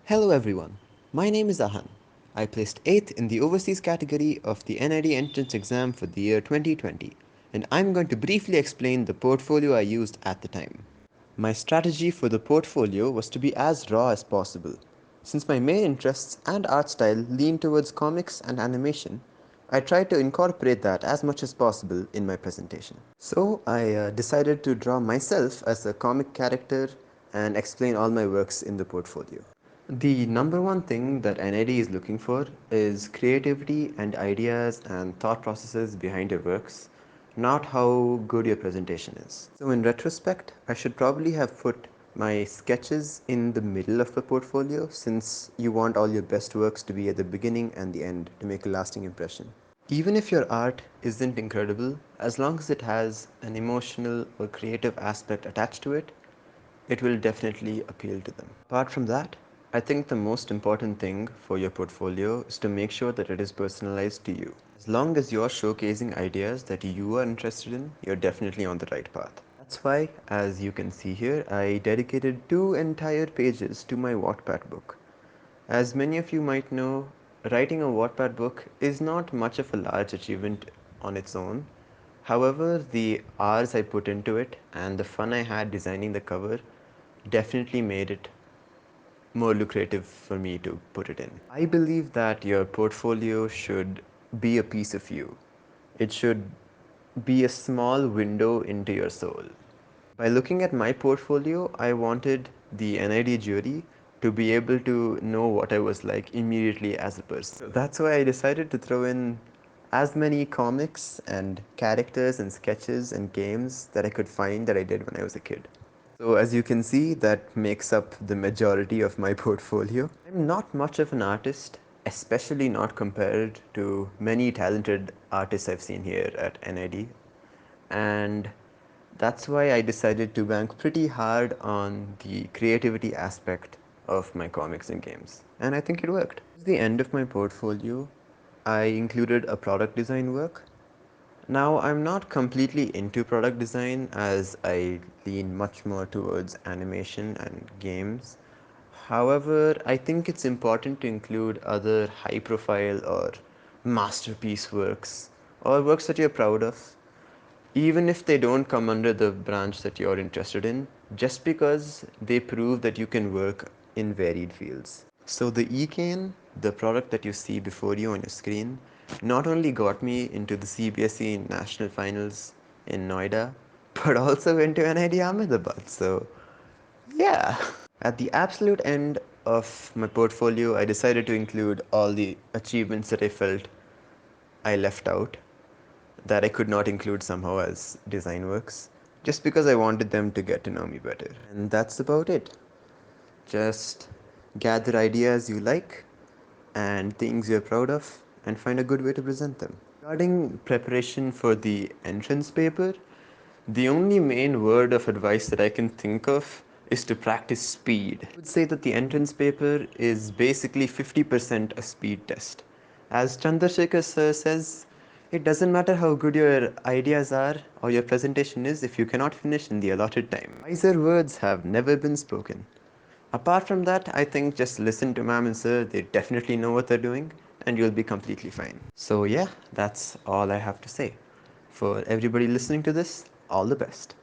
Hello everyone, my name is Ahan. I placed 8th in the overseas category of the NID Entrance Exam for the year 2020, and I'm going to briefly explain the portfolio I used at the time. My strategy for the portfolio was to be as raw as possible. Since my main interests and art style lean towards comics and animation, I tried to incorporate that as much as possible in my presentation. So I decided to draw myself as a comic character and explain all my works in the portfolio. The number one thing that NID is looking for is creativity and ideas and thought processes behind your works, not how good your presentation is. So in retrospect, I should probably have put my sketches in the middle of the portfolio, since you want all your best works to be at the beginning and the end to make a lasting impression. Even if your art isn't incredible, as long as it has an emotional or creative aspect attached to it, it will definitely appeal to them. Apart from that, I think the most important thing for your portfolio is to make sure that it is personalized to you. As long as you're showcasing ideas that you are interested in, you're definitely on the right path. That's why, as you can see here, I dedicated 2 entire pages to my Wattpad book. As many of you might know, writing a Wattpad book is not much of a large achievement on its own. However, the hours I put into it and the fun I had designing the cover definitely made it more lucrative for me to put it in. I believe that your portfolio should be a piece of you. It should be a small window into your soul. By looking at my portfolio, I wanted the NID jury to be able to know what I was like immediately as a person. So that's why I decided to throw in as many comics and characters and sketches and games that I could find that I did when I was a kid. So as you can see, that makes up the majority of my portfolio. I'm not much of an artist, especially not compared to many talented artists I've seen here at NID. And that's why I decided to bank pretty hard on the creativity aspect of my comics and games. And I think it worked. At the end of my portfolio, I included a product design work. Now, I'm not completely into product design, as I lean much more towards animation and games. However, I think it's important to include other high profile or masterpiece works, or works that you're proud of, even if they don't come under the branch that you're interested in, just because they prove that you can work in varied fields. So the eCane, the product that you see before you on your screen, not only got me into the CBSE national finals in Noida, but also into NID Ahmedabad. So yeah. At the absolute end of my portfolio, I decided to include all the achievements that I felt I left out, that I could not include somehow as design works, just because I wanted them to get to know me better. And that's about it. Just gather ideas you like and things you're proud of and find a good way to present them. Regarding preparation for the entrance paper, the only main word of advice that I can think of is to practice speed. I would say that the entrance paper is basically 50% a speed test. As Chandrasekhar sir says, it doesn't matter how good your ideas are or your presentation is if you cannot finish in the allotted time. Wiser words have never been spoken. Apart from that, I think just listen to ma'am and sir, they definitely know what they're doing, and you'll be completely fine. So yeah, that's all I have to say. For everybody listening to this, all the best.